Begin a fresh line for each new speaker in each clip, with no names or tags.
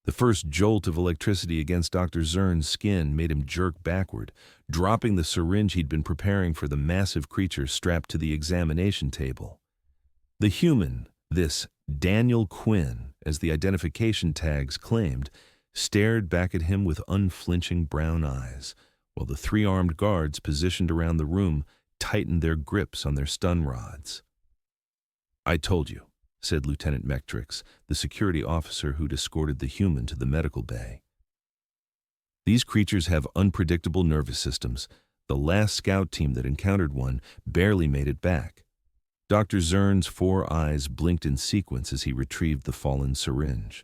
The first jolt of electricity against Dr. Zern's skin made him jerk backward, dropping the syringe he'd been preparing for the massive creature strapped to the examination table. The human, this Daniel Quinn, as the identification tags claimed, stared back at him with unflinching brown eyes, while the three armed guards positioned around the room tightened their grips on their stun rods. "I told you," said Lieutenant Mectrix, the security officer who'd escorted the human to the medical bay. "These creatures have unpredictable nervous systems. The last scout team that encountered one barely made it back." Dr. Zern's 4 eyes blinked in sequence as he retrieved the fallen syringe.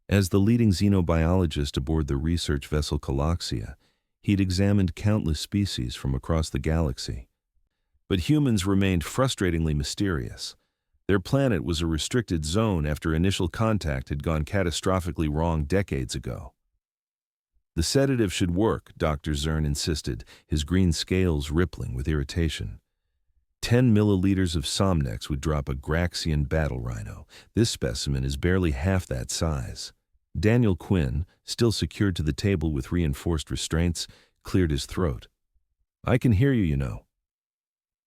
As the leading xenobiologist aboard the research vessel Kaloxia, he'd examined countless species from across the galaxy. But humans remained frustratingly mysterious. Their planet was a restricted zone after initial contact had gone catastrophically wrong decades ago. "The sedative should work," Dr. Zern insisted, his green scales rippling with irritation. 10 milliliters of Somnex would drop a Graxian battle rhino. This specimen is barely half that size. Daniel Quinn, still secured to the table with reinforced restraints, cleared his throat. "I can hear you, you know."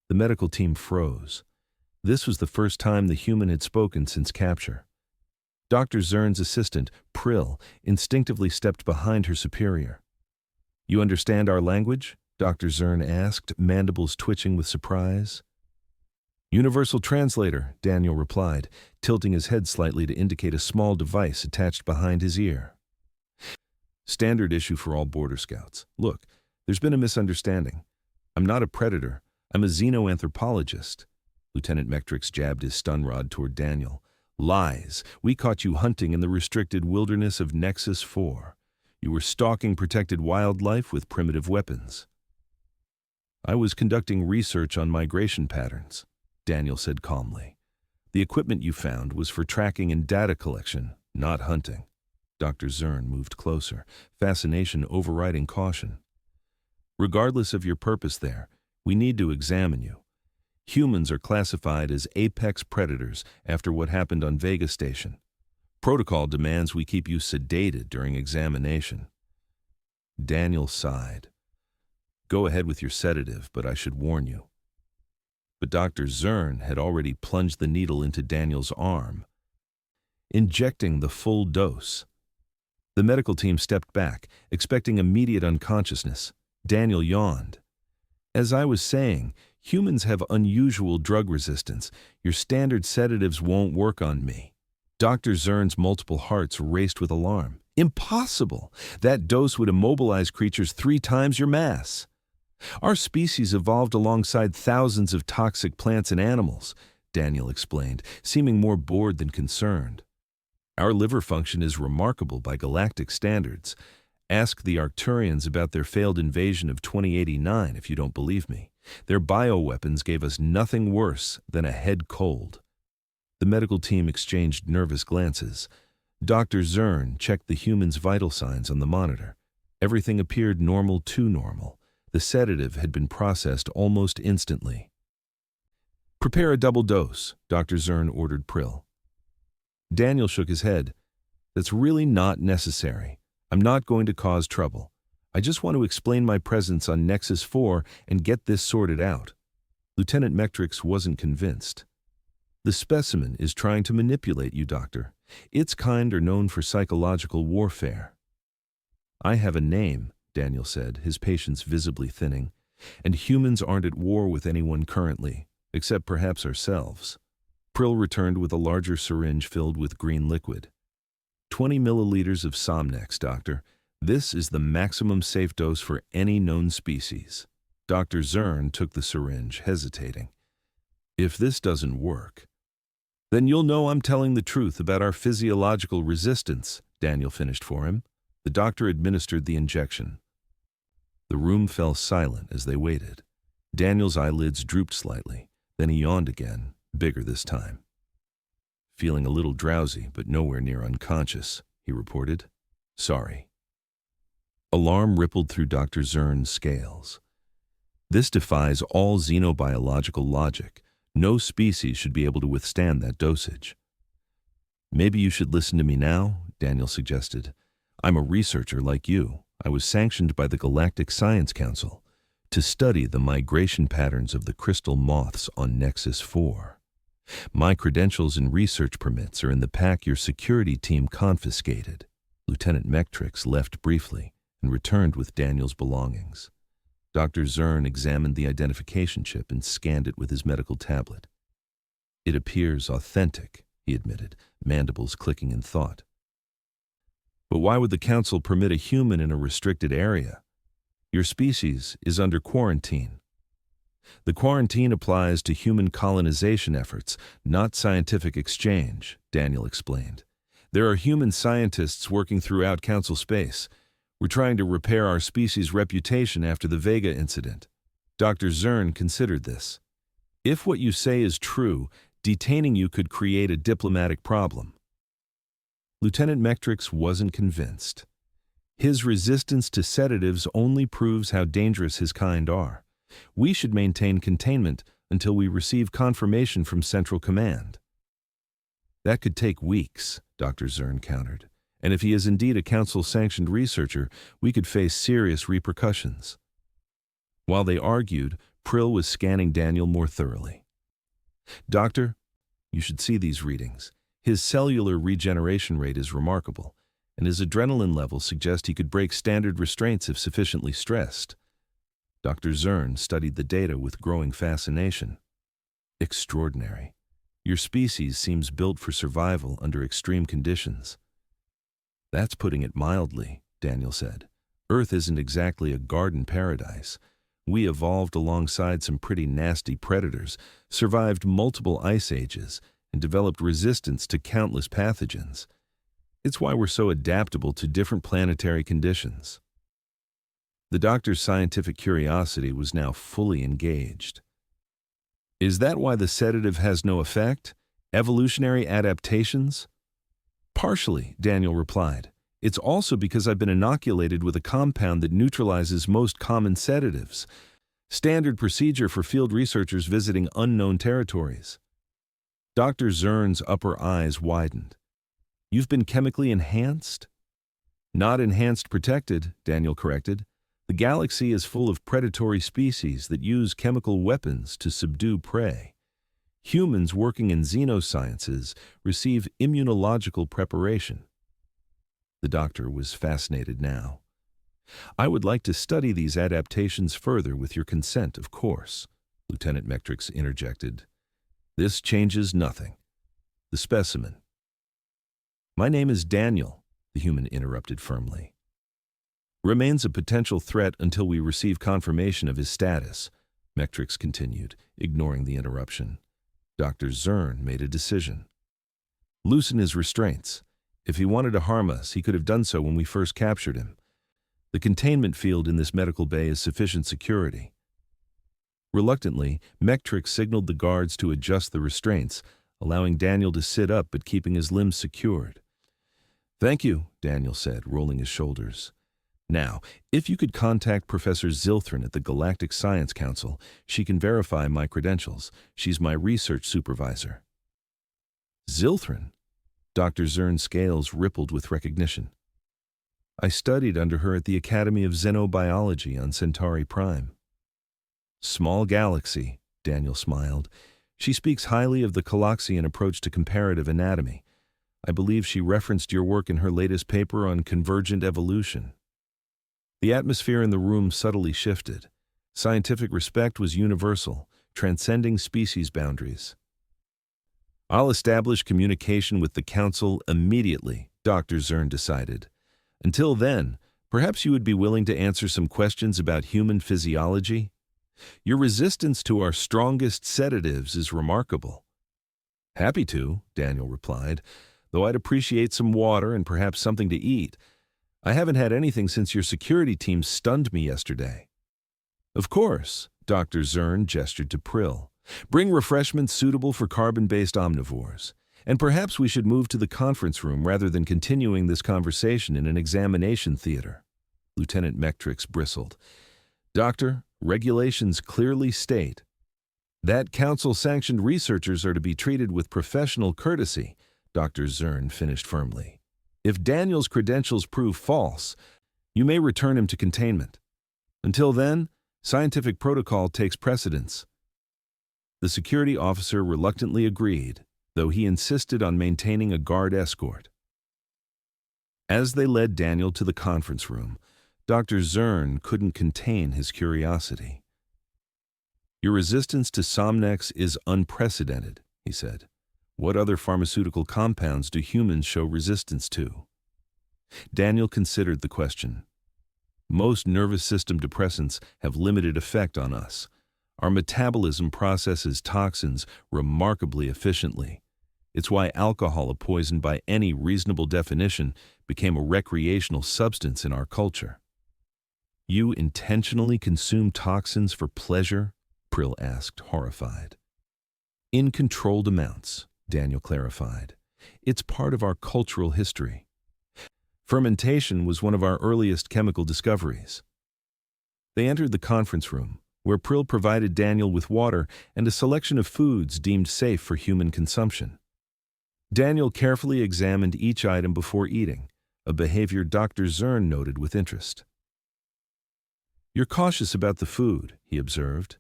The medical team froze. This was the first time the human had spoken since capture. Dr. Zern's assistant, Prill, instinctively stepped behind her superior. "You understand our language?" Dr. Zern asked, mandibles twitching with surprise. "Universal translator," Daniel replied, tilting his head slightly to indicate a small device attached behind his ear. "Standard issue for all border scouts. Look, there's been a misunderstanding. I'm not a predator. I'm a xenoanthropologist." Lieutenant Mectrix jabbed his stun rod toward Daniel. "Lies. We caught you hunting in the restricted wilderness of Nexus 4. You were stalking protected wildlife with primitive weapons." "I was conducting research on migration patterns," Daniel said calmly. "The equipment you found was for tracking and data collection, not hunting." Dr. Zern moved closer, fascination overriding caution. "Regardless of your purpose there, we need to examine you. Humans are classified as apex predators after what happened on Vega Station. Protocol demands we keep you sedated during examination." Daniel sighed. "Go ahead with your sedative, but I should warn you." But Dr. Zern had already plunged the needle into Daniel's arm, injecting the full dose. The medical team stepped back, expecting immediate unconsciousness. Daniel yawned. "As I was saying, humans have unusual drug resistance. Your standard sedatives won't work on me." Dr. Zern's multiple hearts raced with alarm. "Impossible! That dose would immobilize creatures 3 times your mass." "Our species evolved alongside thousands of toxic plants and animals," Daniel explained, seeming more bored than concerned. "Our liver function is remarkable by galactic standards. Ask the Arcturians about their failed invasion of 2089 if you don't believe me. Their bioweapons gave us nothing worse than a head cold." The medical team exchanged nervous glances. Dr. Zern checked the human's vital signs on the monitor. Everything appeared normal to normal. The sedative had been processed almost instantly. "Prepare a double dose," Dr. Zern ordered Prill. Daniel shook his head. "That's really not necessary. I'm not going to cause trouble. I just want to explain my presence on Nexus 4 and get this sorted out." Lieutenant Mectrix wasn't convinced. "The specimen is trying to manipulate you, Doctor. Its kind are known for psychological warfare." "I have a name," Daniel said, his patience visibly thinning. "And humans aren't at war with anyone currently, except perhaps ourselves." Prill returned with a larger syringe filled with green liquid. 20 milliliters of Somnex, Doctor. This is the maximum safe dose for any known species." Dr. Zern took the syringe, hesitating. "If this doesn't work, then you'll know I'm telling the truth about our physiological resistance," Daniel finished for him. The doctor administered the injection. The room fell silent as they waited. Daniel's eyelids drooped slightly. Then he yawned again, bigger this time. "Feeling a little drowsy, but nowhere near unconscious," he reported. "Sorry." Alarm rippled through Dr. Zern's scales. "This defies all xenobiological logic. No species should be able to withstand that dosage." "Maybe you should listen to me now," Daniel suggested. I'm a researcher like you. I was sanctioned by the Galactic Science Council to study the migration patterns of the crystal moths on Nexus 4. My credentials and research permits are in the pack your security team confiscated. Lieutenant Mectrix left briefly and returned with Daniel's belongings. Dr. Zern examined the identification chip and scanned it with his medical tablet. It appears authentic, he admitted, mandibles clicking in thought. But why would the Council permit a human in a restricted area? Your species is under quarantine. The quarantine applies to human colonization efforts, not scientific exchange, Daniel explained. There are human scientists working throughout Council space. We're trying to repair our species' reputation after the Vega incident. Dr. Zern considered this. If what you say is true, detaining you could create a diplomatic problem. Lieutenant Mectrix wasn't convinced. His resistance to sedatives only proves how dangerous his kind are. We should maintain containment until we receive confirmation from Central Command. That could take weeks, Dr. Zern countered. And if he is indeed a Council-sanctioned researcher, we could face serious repercussions. While they argued, Prill was scanning Daniel more thoroughly. Doctor, you should see these readings. His cellular regeneration rate is remarkable, and his adrenaline levels suggest he could break standard restraints if sufficiently stressed. Dr. Zern studied the data with growing fascination. Extraordinary. Your species seems built for survival under extreme conditions. That's putting it mildly, Daniel said. Earth isn't exactly a garden paradise. We evolved alongside some pretty nasty predators, survived multiple ice ages, and developed resistance to countless pathogens. It's why we're so adaptable to different planetary conditions. The doctor's scientific curiosity was now fully engaged. Is that why the sedative has no effect? Evolutionary adaptations? Partially, Daniel replied. It's also because I've been inoculated with a compound that neutralizes most common sedatives. Standard procedure for field researchers visiting unknown territories. Dr. Zern's upper eyes widened. You've been chemically enhanced? Not enhanced protected, Daniel corrected. The galaxy is full of predatory species that use chemical weapons to subdue prey. Humans working in xenosciences receive immunological preparation. The doctor was fascinated now. I would like to study these adaptations further with your consent, of course, Lieutenant Mectrix interjected. This changes nothing. The specimen. My name is Daniel, the human interrupted firmly. Remains a potential threat until we receive confirmation of his status, Mectrix continued, ignoring the interruption. Dr. Zern made a decision. Loosen his restraints. If he wanted to harm us, he could have done so when we first captured him. The containment field in this medical bay is sufficient security. Reluctantly, Mectrix signaled the guards to adjust the restraints, allowing Daniel to sit up but keeping his limbs secured. Thank you, Daniel said, rolling his shoulders. Now, if you could contact Professor Zilthrin at the Galactic Science Council, she can verify my credentials. She's my research supervisor. Zilthrin? Dr. Zern's scales rippled with recognition. I studied under her at the Academy of Xenobiology on Centauri Prime. Small galaxy, Daniel smiled. She speaks highly of the Kaloxian approach to comparative anatomy. I believe she referenced your work in her latest paper on convergent evolution. The atmosphere in the room subtly shifted. Scientific respect was universal, transcending species boundaries. I'll establish communication with the Council immediately, Dr. Zern decided. Until then, perhaps you would be willing to answer some questions about human physiology? Your resistance to our strongest sedatives is remarkable. Happy to, Daniel replied, though I'd appreciate some water and perhaps something to eat. I haven't had anything since your security team stunned me yesterday. Of course, Dr. Zern gestured to Prill. Bring refreshments suitable for carbon-based omnivores. And perhaps we should move to the conference room rather than continuing this conversation in an examination theater. Lieutenant Mectrix bristled. Doctor, regulations clearly state that Council-sanctioned researchers are to be treated with professional courtesy, Dr. Zern finished firmly. If Daniel's credentials prove false, you may return him to containment. Until then, scientific protocol takes precedence." The security officer reluctantly agreed, though he insisted on maintaining a guard escort. As they led Daniel to the conference room, Dr. Zern couldn't contain his curiosity. "Your resistance to Somnex is unprecedented," he said. "What other pharmaceutical compounds do humans show resistance to?" Daniel considered the question. "Most nervous system depressants have limited effect on us. Our metabolism processes toxins remarkably efficiently. It's why alcohol, a poison by any reasonable definition, became a recreational substance in our culture." "You intentionally consume toxins for pleasure?" Prill asked, horrified. "In controlled amounts," Daniel clarified. "It's part of our cultural history. Fermentation was one of our earliest chemical discoveries." They entered the conference room, where Prill provided Daniel with water and a selection of foods deemed safe for human consumption. Daniel carefully examined each item before eating, a behavior Dr. Zern noted with interest. "You're cautious about the food," he observed.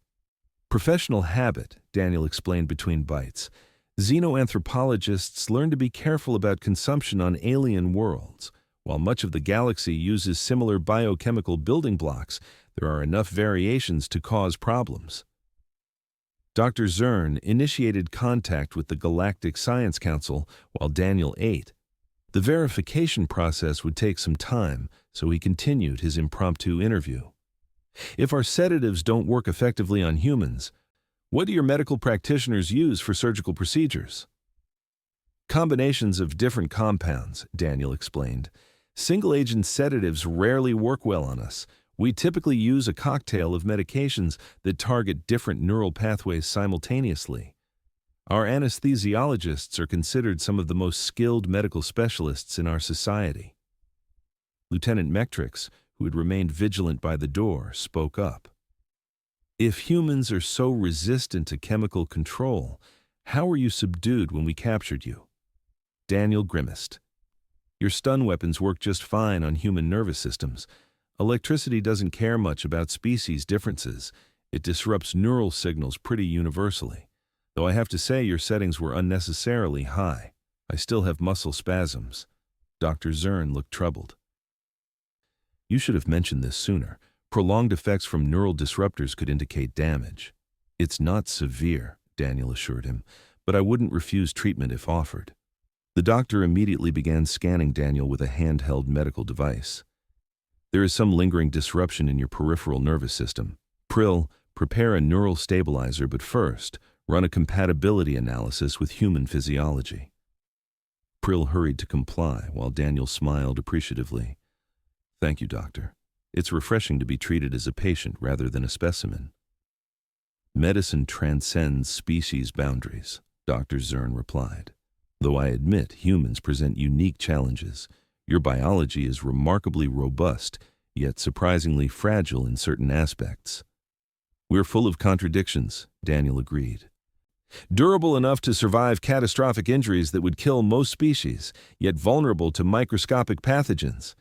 "Professional habit," Daniel explained between bites. "Xenoanthropologists learn to be careful about consumption on alien worlds. While much of the galaxy uses similar biochemical building blocks, there are enough variations to cause problems." Dr. Zern initiated contact with the Galactic Science Council while Daniel ate. The verification process would take some time, so he continued his impromptu interview. "If our sedatives don't work effectively on humans, what do your medical practitioners use for surgical procedures?" "Combinations of different compounds," Daniel explained. "Single-agent sedatives rarely work well on us. We typically use a cocktail of medications that target different neural pathways simultaneously. Our anesthesiologists are considered some of the most skilled medical specialists in our society." Lieutenant Metrix, who had remained vigilant by the door, spoke up. "If humans are so resistant to chemical control, how were you subdued when we captured you?" Daniel grimaced. "Your stun weapons work just fine on human nervous systems. Electricity doesn't care much about species differences. It disrupts neural signals pretty universally. Though I have to say your settings were unnecessarily high. I still have muscle spasms." Dr. Zern looked troubled. "You should have mentioned this sooner. Prolonged effects from neural disruptors could indicate damage." "It's not severe," Daniel assured him, "but I wouldn't refuse treatment if offered." The doctor immediately began scanning Daniel with a handheld medical device. "There is some lingering disruption in your peripheral nervous system. Prill, prepare a neural stabilizer, but first, run a compatibility analysis with human physiology." Prill hurried to comply, while Daniel smiled appreciatively. "Thank you, doctor. It's refreshing to be treated as a patient rather than a specimen." "Medicine transcends species boundaries," Dr. Zern replied. "Though I admit humans present unique challenges. Your biology is remarkably robust, yet surprisingly fragile in certain aspects." "We're full of contradictions," Daniel agreed. "Durable enough to survive catastrophic injuries that would kill most species, yet vulnerable to microscopic pathogens.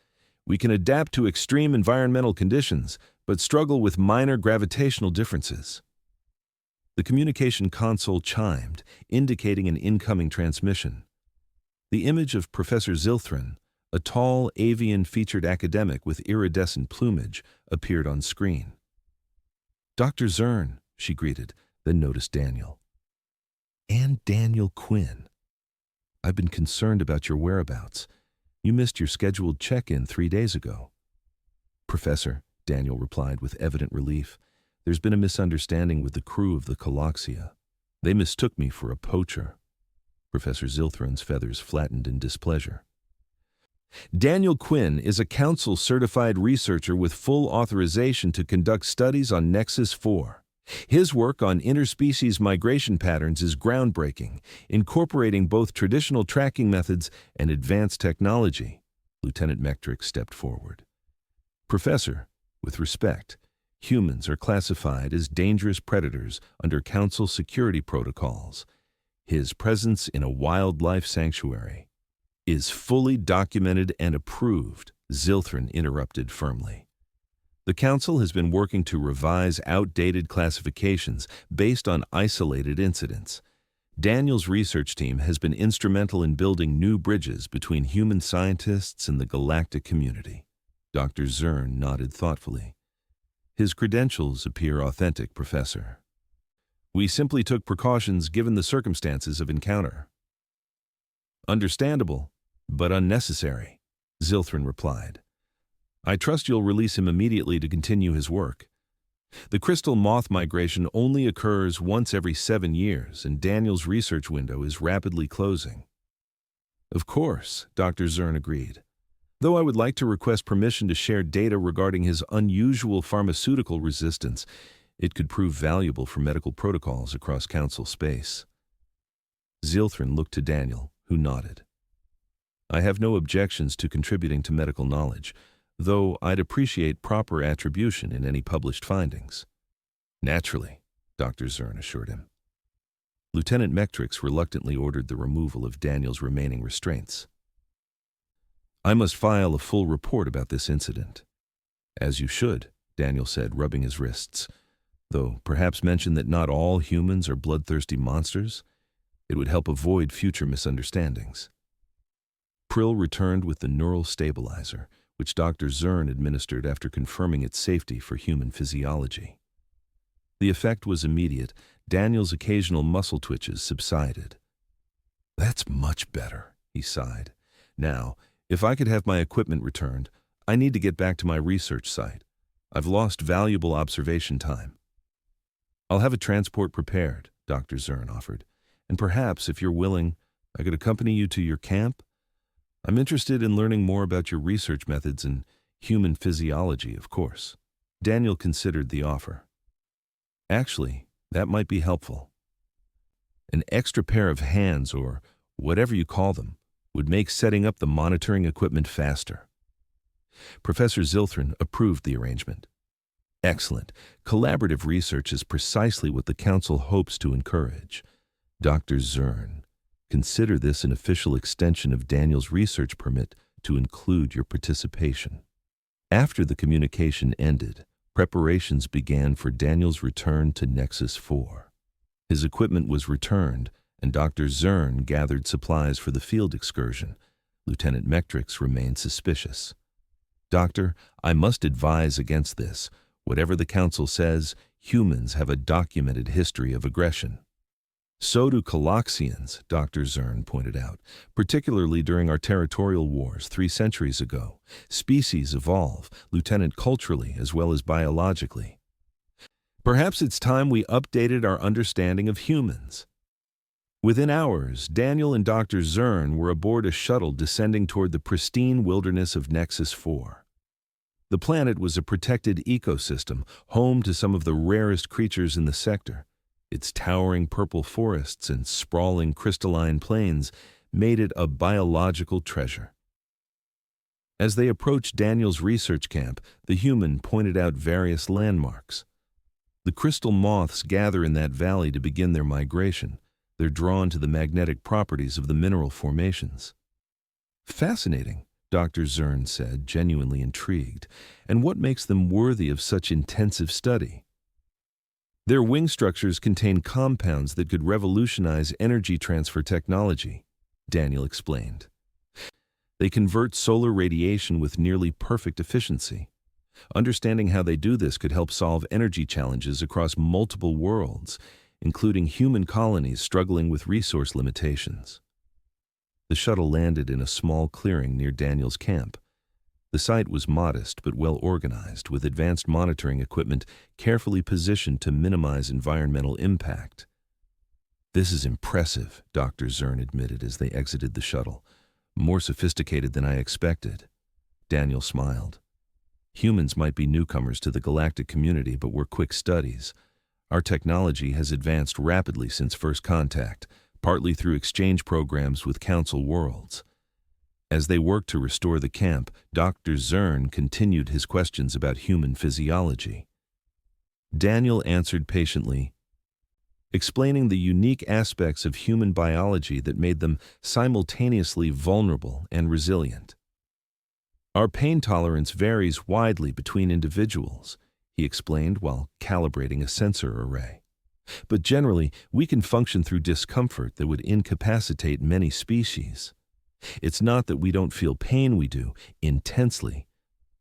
We can adapt to extreme environmental conditions, but struggle with minor gravitational differences." The communication console chimed, indicating an incoming transmission. The image of Professor Zilthrin, a tall, avian-featured academic with iridescent plumage, appeared on screen. "Dr. Zern," she greeted, then noticed Daniel. "And Daniel Quinn. I've been concerned about your whereabouts. You missed your scheduled check-in 3 days ago." "Professor," Daniel replied with evident relief, "there's been a misunderstanding with the crew of the Kaloxia. They mistook me for a poacher." Professor Zilthrin's feathers flattened in displeasure. "Daniel Quinn is a council-certified researcher with full authorization to conduct studies on Nexus 4. His work on interspecies migration patterns is groundbreaking, incorporating both traditional tracking methods and advanced technology." Lieutenant Metrix stepped forward. "Professor, with respect, humans are classified as dangerous predators under Council security protocols. His presence in a wildlife sanctuary." is fully documented and approved, Zylthrin interrupted firmly. The Council has been working to revise outdated classifications based on isolated incidents. Daniel's research team has been instrumental in building new bridges between human scientists and the galactic community. Dr. Zern nodded thoughtfully. His credentials appear authentic, Professor. We simply took precautions given the circumstances of encounter. Understandable, but unnecessary, Zylthrin replied. I trust you'll release him immediately to continue his work. The crystal moth migration only occurs once every 7 years, and Daniel's research window is rapidly closing. Of course, Dr. Zern agreed. Though I would like to request permission to share data regarding his unusual pharmaceutical resistance, it could prove valuable for medical protocols across Council space. Zylthrin looked to Daniel, who nodded. I have no objections to contributing to medical knowledge, though I'd appreciate proper attribution in any published findings. Naturally, Dr. Zern assured him. Lieutenant Metrix reluctantly ordered the removal of Daniel's remaining restraints. I must file a full report about this incident. As you should, Daniel said, rubbing his wrists, though perhaps mention that not all humans are bloodthirsty monsters. It would help avoid future misunderstandings. Prill returned with the neural stabilizer, which Dr. Zern administered after confirming its safety for human physiology. The effect was immediate. Daniel's occasional muscle twitches subsided. That's much better, he sighed. Now, if I could have my equipment returned, I need to get back to my research site. I've lost valuable observation time. I'll have a transport prepared, Dr. Zern offered, and perhaps, if you're willing, I could accompany you to your camp. I'm interested in learning more about your research methods and human physiology, of course. Daniel considered the offer. Actually, that might be helpful. An extra pair of hands, or whatever you call them, would make setting up the monitoring equipment faster. Professor Zylthrin approved the arrangement. Excellent. Collaborative research is precisely what the Council hopes to encourage. Dr. Zern, consider this an official extension of Daniel's research permit to include your participation. After the communication ended, preparations began for Daniel's return to Nexus 4. His equipment was returned, and Dr. Zern gathered supplies for the field excursion. Lieutenant Metrix remained suspicious. Doctor, I must advise against this. Whatever the Council says, humans have a documented history of aggression. So do Kaloxians, Dr. Zern pointed out, particularly during our territorial wars 3 centuries ago. Species evolve, Lieutenant, culturally as well as biologically. Perhaps it's time we updated our understanding of humans. Within hours, Daniel and Dr. Zern were aboard a shuttle descending toward the pristine wilderness of Nexus 4. The planet was a protected ecosystem, home to some of the rarest creatures in the sector. Its towering purple forests and sprawling crystalline plains made it a biological treasure. As they approached Daniel's research camp, the human pointed out various landmarks. The crystal moths gather in that valley to begin their migration. They're drawn to the magnetic properties of the mineral formations. Fascinating, Dr. Zern said, genuinely intrigued. And what makes them worthy of such intensive study? Their wing structures contain compounds that could revolutionize energy transfer technology, Daniel explained. They convert solar radiation with nearly perfect efficiency. Understanding how they do this could help solve energy challenges across multiple worlds, including human colonies struggling with resource limitations. The shuttle landed in a small clearing near Daniel's camp. The site was modest but well organized, with advanced monitoring equipment carefully positioned to minimize environmental impact. This is impressive, Dr. Zern admitted as they exited the shuttle. More sophisticated than I expected. Daniel smiled. Humans might be newcomers to the galactic community, but we're quick studies. Our technology has advanced rapidly since first contact, partly through exchange programs with Council worlds. As they worked to restore the camp, Dr. Zern continued his questions about human physiology. Daniel answered patiently, explaining the unique aspects of human biology that made them simultaneously vulnerable and resilient. Our pain tolerance varies widely between individuals, he explained while calibrating a sensor array. But generally, we can function through discomfort that would incapacitate many species. It's not that we don't feel pain, we do, intensely,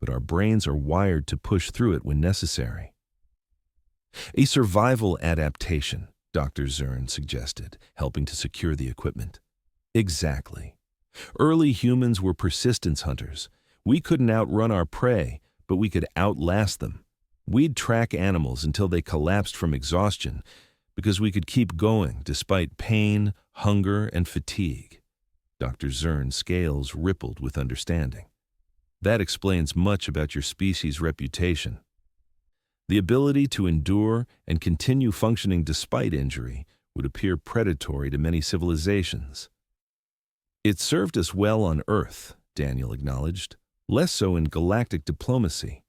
but our brains are wired to push through it when necessary. A survival adaptation, Dr. Zern suggested, helping to secure the equipment. Exactly. Early humans were persistence hunters. We couldn't outrun our prey, but we could outlast them. We'd track animals until they collapsed from exhaustion because we could keep going despite pain, hunger, and fatigue. Dr. Zern's scales rippled with understanding. That explains much about your species' reputation. The ability to endure and continue functioning despite injury would appear predatory to many civilizations. It served us well on Earth, Daniel acknowledged, less so in galactic diplomacy.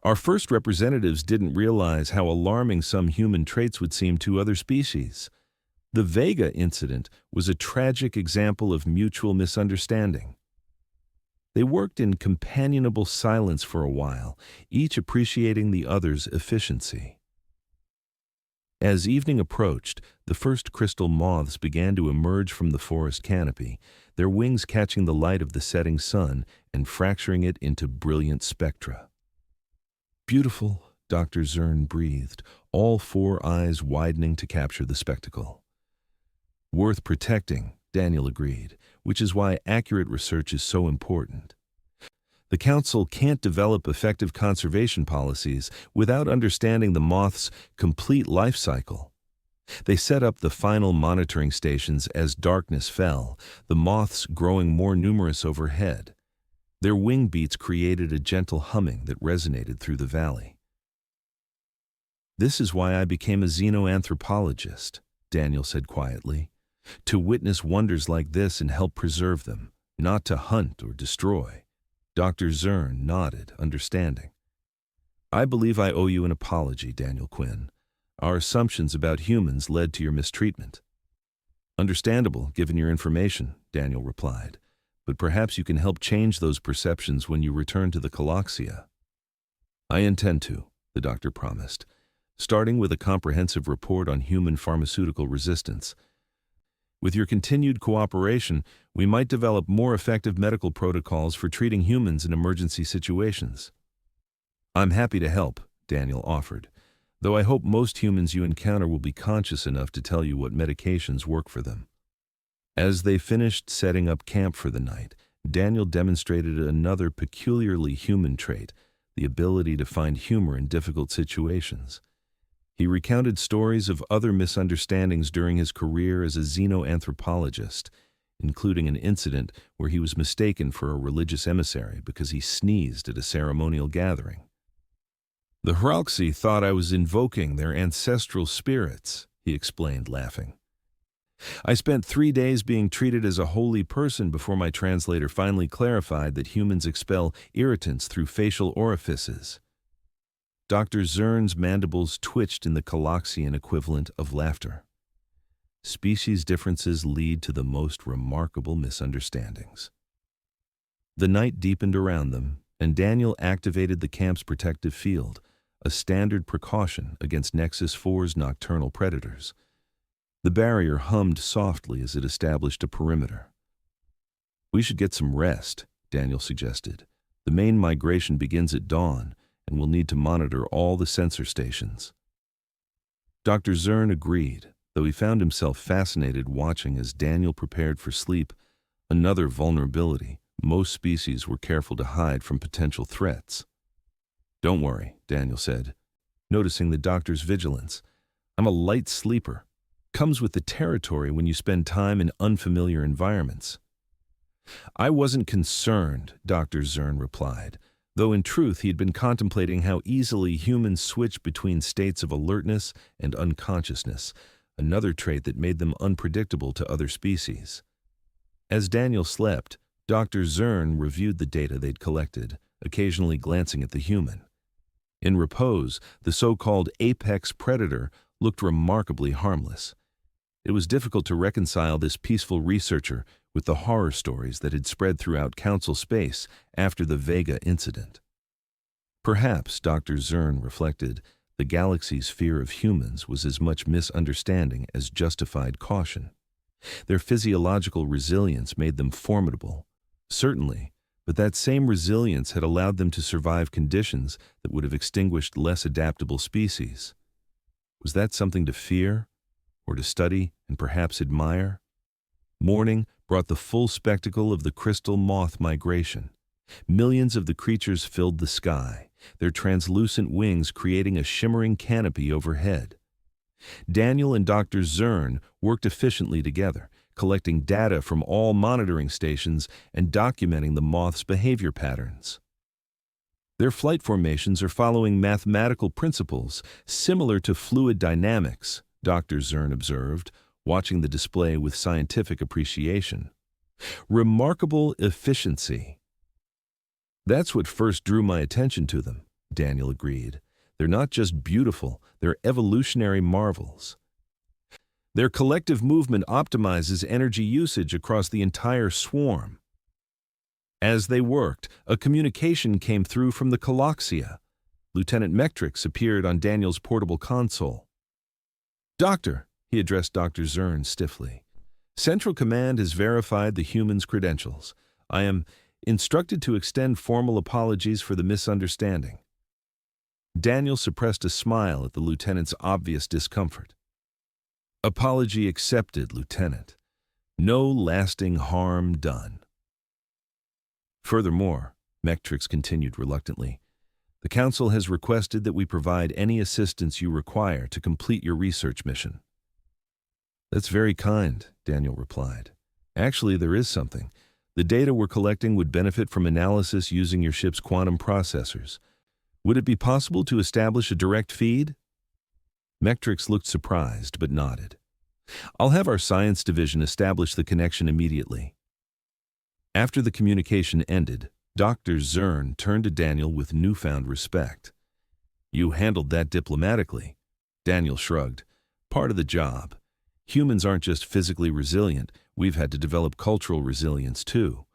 Our first representatives didn't realize how alarming some human traits would seem to other species. The Vega incident was a tragic example of mutual misunderstanding. They worked in companionable silence for a while, each appreciating the other's efficiency. As evening approached, the first crystal moths began to emerge from the forest canopy, their wings catching the light of the setting sun and fracturing it into brilliant spectra. Beautiful, Dr. Zern breathed, all four eyes widening to capture the spectacle. Worth protecting, Daniel agreed, which is why accurate research is so important. The Council can't develop effective conservation policies without understanding the moth's complete life cycle. They set up the final monitoring stations as darkness fell, the moths growing more numerous overhead. Their wing beats created a gentle humming that resonated through the valley. This is why I became a xenoanthropologist, Daniel said quietly, to witness wonders like this and help preserve them, not to hunt or destroy. Dr. Zern nodded, understanding. I believe I owe you an apology, Daniel Quinn. Our assumptions about humans led to your mistreatment. Understandable, given your information, Daniel replied, but perhaps you can help change those perceptions when you return to the Kaloxia. I intend to, the doctor promised, starting with a comprehensive report on human pharmaceutical resistance. With your continued cooperation, we might develop more effective medical protocols for treating humans in emergency situations. I'm happy to help, Daniel offered, though I hope most humans you encounter will be conscious enough to tell you what medications work for them. As they finished setting up camp for the night, Daniel demonstrated another peculiarly human trait, the ability to find humor in difficult situations. He recounted stories of other misunderstandings during his career as a xenoanthropologist, including an incident where he was mistaken for a religious emissary because he sneezed at a ceremonial gathering. The Kaloxia thought I was invoking their ancestral spirits, he explained, laughing. I spent 3 days being treated as a holy person before my translator finally clarified that humans expel irritants through facial orifices. Dr. Zern's mandibles twitched in the Kaloxian equivalent of laughter. Species differences lead to the most remarkable misunderstandings. The night deepened around them, and Daniel activated the camp's protective field, a standard precaution against Nexus 4's nocturnal predators. The barrier hummed softly as it established a perimeter. We should get some rest, Daniel suggested. The main migration begins at dawn, and we'll need to monitor all the sensor stations. Dr. Zern agreed, though he found himself fascinated watching as Daniel prepared for sleep, another vulnerability most species were careful to hide from potential threats. Don't worry, Daniel said, noticing the doctor's vigilance. I'm a light sleeper. Comes with the territory when you spend time in unfamiliar environments. I wasn't concerned, Dr. Zern replied, though in truth he had been contemplating how easily humans switch between states of alertness and unconsciousness, another trait that made them unpredictable to other species. As Daniel slept, Dr. Zern reviewed the data they'd collected, occasionally glancing at the human. In repose, the so-called apex predator looked remarkably harmless. It was difficult to reconcile this peaceful researcher with the horror stories that had spread throughout Council space after the Vega incident. Perhaps, Dr. Zern reflected, the galaxy's fear of humans was as much misunderstanding as justified caution. Their physiological resilience made them formidable, certainly, but that same resilience had allowed them to survive conditions that would have extinguished less adaptable species. Was that something to fear, or to study and perhaps admire? Morning brought the full spectacle of the crystal moth migration. Millions of the creatures filled the sky, their translucent wings creating a shimmering canopy overhead. Daniel and Dr. Zern worked efficiently together, collecting data from all monitoring stations and documenting the moth's behavior patterns. Their flight formations are following mathematical principles similar to fluid dynamics, Dr. Zern observed, watching the display with scientific appreciation. Remarkable efficiency. That's what first drew my attention to them, Daniel agreed. They're not just beautiful, they're evolutionary marvels. Their collective movement optimizes energy usage across the entire swarm. As they worked, a communication came through from the Kaloxia. Lieutenant Metrix appeared on Daniel's portable console. "Doctor," he addressed Dr. Zern stiffly, "Central Command has verified the human's credentials. I am instructed to extend formal apologies for the misunderstanding." Daniel suppressed a smile at the lieutenant's obvious discomfort. "Apology accepted, Lieutenant. No lasting harm done." "Furthermore," Metrix continued reluctantly, "the Council has requested that we provide any assistance you require to complete your research mission." "That's very kind," Daniel replied. "Actually, there is something. The data we're collecting would benefit from analysis using your ship's quantum processors. Would it be possible to establish a direct feed?" Metrix looked surprised, but nodded. "I'll have our science division establish the connection immediately." After the communication ended, Dr. Zern turned to Daniel with newfound respect. "You handled that diplomatically." Daniel shrugged. "Part of the job. Humans aren't just physically resilient, we've had to develop cultural resilience too.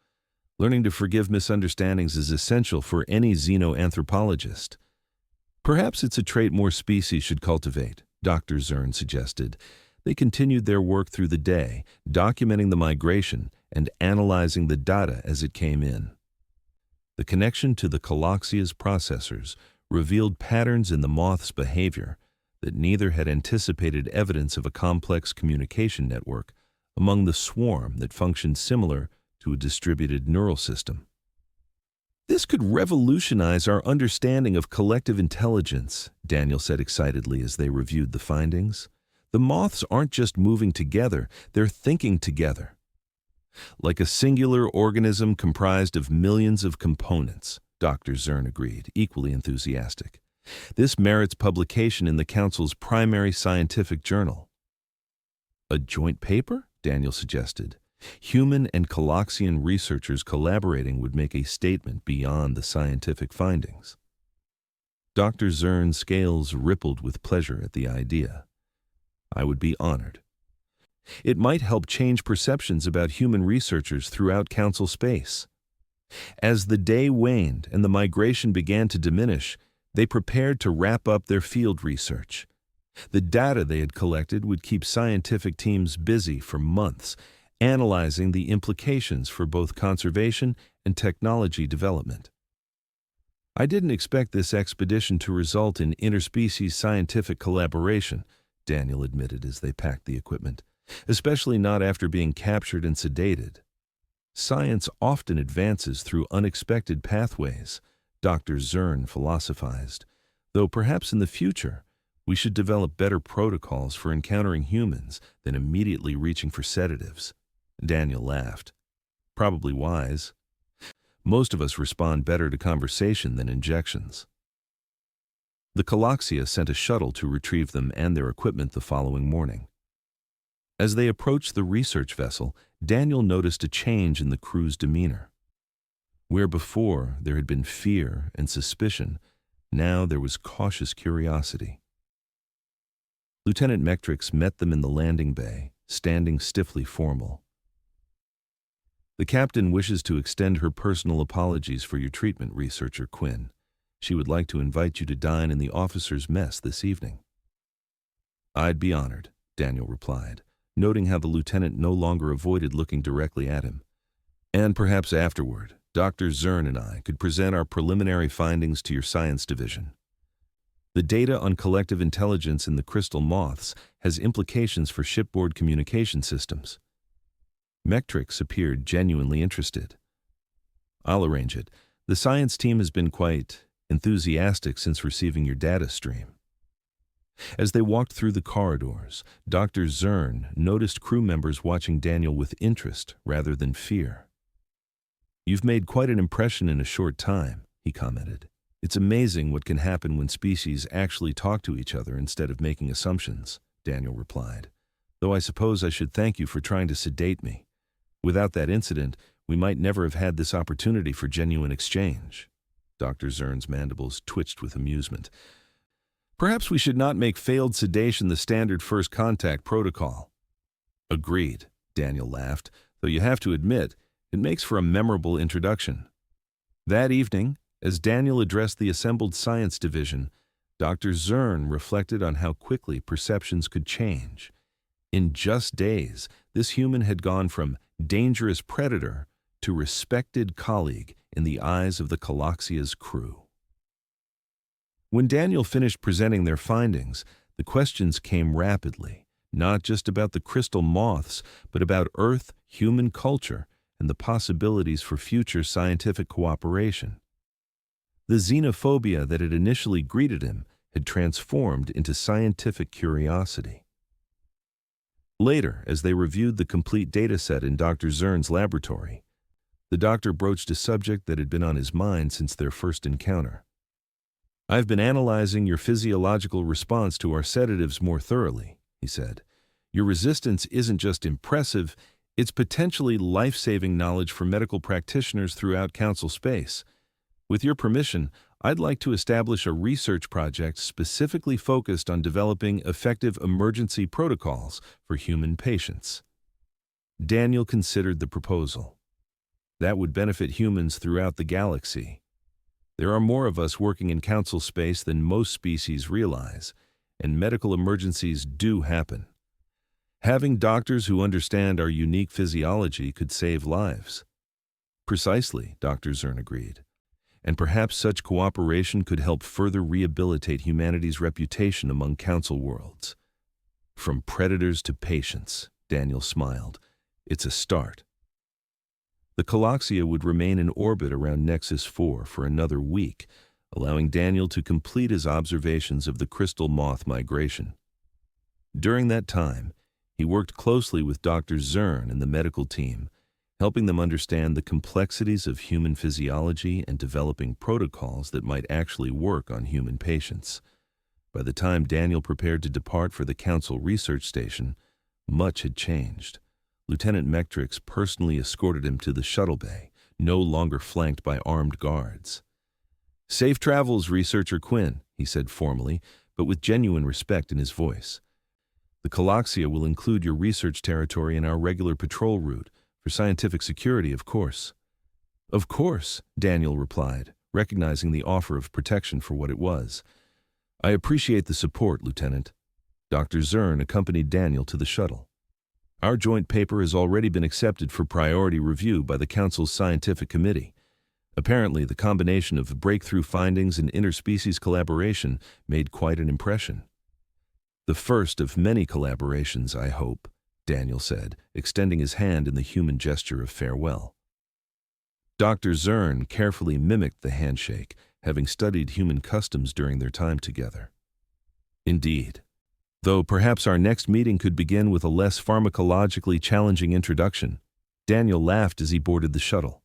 Learning to forgive misunderstandings is essential for any xenoanthropologist." "Perhaps it's a trait more species should cultivate," Dr. Zern suggested. They continued their work through the day, documenting the migration and analyzing the data as it came in. The connection to the Kaloxia's processors revealed patterns in the moth's behavior that neither had anticipated evidence of a complex communication network among the swarm that functioned similar to a distributed neural system. "This could revolutionize our understanding of collective intelligence," Daniel said excitedly as they reviewed the findings. "The moths aren't just moving together, they're thinking together. Like a singular organism comprised of millions of components," Dr. Zern agreed, equally enthusiastic. "This merits publication in the Council's primary scientific journal." "A joint paper?" Daniel suggested. "Human and Kaloxian researchers collaborating would make a statement beyond the scientific findings." Dr. Zern's scales rippled with pleasure at the idea. "I would be honored. It might help change perceptions about human researchers throughout Council space." As the day waned and the migration began to diminish, they prepared to wrap up their field research. The data they had collected would keep scientific teams busy for months, analyzing the implications for both conservation and technology development. "I didn't expect this expedition to result in interspecies scientific collaboration," Daniel admitted as they packed the equipment, "especially not after being captured and sedated. Science often advances through unexpected pathways," Dr. Zern philosophized, "though perhaps in the future we should develop better protocols for encountering humans than immediately reaching for sedatives." Daniel laughed. "Probably wise. Most of us respond better to conversation than injections." The Kaloxia sent a shuttle to retrieve them and their equipment the following morning. As they approached the research vessel, Daniel noticed a change in the crew's demeanor. Where before there had been fear and suspicion, now there was cautious curiosity. Lieutenant Metrix met them in the landing bay, standing stiffly formal. "The captain wishes to extend her personal apologies for your treatment, Researcher Quinn. She would like to invite you to dine in the officers' mess this evening." "I'd be honored," Daniel replied, noting how the lieutenant no longer avoided looking directly at him. "And perhaps afterward, Dr. Zern and I could present our preliminary findings to your science division. The data on collective intelligence in the crystal moths has implications for shipboard communication systems." Metrix appeared genuinely interested. "I'll arrange it. The science team has been quite enthusiastic since receiving your data stream." As they walked through the corridors, Dr. Zern noticed crew members watching Daniel with interest rather than fear. "You've made quite an impression in a short time," he commented. "It's amazing what can happen when species actually talk to each other instead of making assumptions," Daniel replied. "Though I suppose I should thank you for trying to sedate me. Without that incident, we might never have had this opportunity for genuine exchange." Dr. Zern's mandibles twitched with amusement. "Perhaps we should not make failed sedation the standard first contact protocol." "Agreed," Daniel laughed, "though you have to admit, it makes for a memorable introduction." That evening, as Daniel addressed the assembled science division, Dr. Zern reflected on how quickly perceptions could change. In just days, this human had gone from dangerous predator to respected colleague in the eyes of the Kaloxia's crew. When Daniel finished presenting their findings, the questions came rapidly, not just about the crystal moths, but about Earth, human culture, and the possibilities for future scientific cooperation. The xenophobia that had initially greeted him had transformed into scientific curiosity. Later, as they reviewed the complete dataset in Dr. Zern's laboratory, the doctor broached a subject that had been on his mind since their first encounter. "I've been analyzing your physiological response to our sedatives more thoroughly," he said. "Your resistance isn't just impressive, it's potentially life-saving knowledge for medical practitioners throughout Council space. With your permission, I'd like to establish a research project specifically focused on developing effective emergency protocols for human patients." Daniel considered the proposal. "That would benefit humans throughout the galaxy. There are more of us working in Council space than most species realize, and medical emergencies do happen. Having doctors who understand our unique physiology could save lives." "Precisely," Dr. Zern agreed. "And perhaps such cooperation could help further rehabilitate humanity's reputation among Council worlds." "From predators to patients," Daniel smiled. "It's a start." The Kaloxia would remain in orbit around Nexus 4 for another week, allowing Daniel to complete his observations of the crystal moth migration. During that time, he worked closely with Dr. Zern and the medical team, helping them understand the complexities of human physiology and developing protocols that might actually work on human patients. By the time Daniel prepared to depart for the Council Research Station, much had changed. Lieutenant Metrix personally escorted him to the shuttle bay, no longer flanked by armed guards. "Safe travels, Researcher Quinn," he said formally, but with genuine respect in his voice. "The Kaloxia will include your research territory in our regular patrol route, for scientific security, of course." "Of course," Daniel replied, recognizing the offer of protection for what it was. "I appreciate the support, Lieutenant." Dr. Zern accompanied Daniel to the shuttle. "Our joint paper has already been accepted for priority review by the Council's Scientific Committee. Apparently, the combination of breakthrough findings and interspecies collaboration made quite an impression." "The first of many collaborations, I hope," Daniel said, extending his hand in the human gesture of farewell. Dr. Zern carefully mimicked the handshake, having studied human customs during their time together. "Indeed. Though perhaps our next meeting could begin with a less pharmacologically challenging introduction." Daniel laughed as he boarded the shuttle.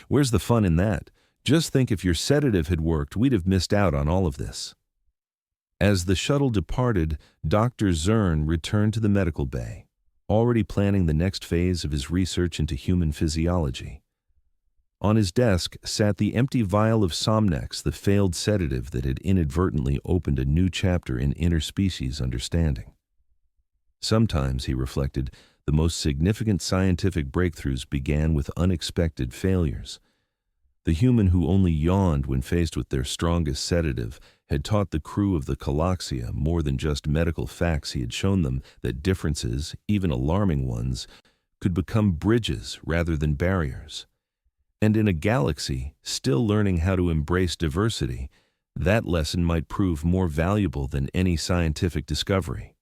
"Where's the fun in that? Just think if your sedative had worked, we'd have missed out on all of this." As the shuttle departed, Dr. Zern returned to the medical bay, already planning the next phase of his research into human physiology. On his desk sat the empty vial of Somnex, the failed sedative that had inadvertently opened a new chapter in interspecies understanding. Sometimes, he reflected, the most significant scientific breakthroughs began with unexpected failures. The human who only yawned when faced with their strongest sedative had taught the crew of the Kaloxia more than just medical facts. He had shown them that differences, even alarming ones, could become bridges rather than barriers. And in a galaxy still learning how to embrace diversity, that lesson might prove more valuable than any scientific discovery.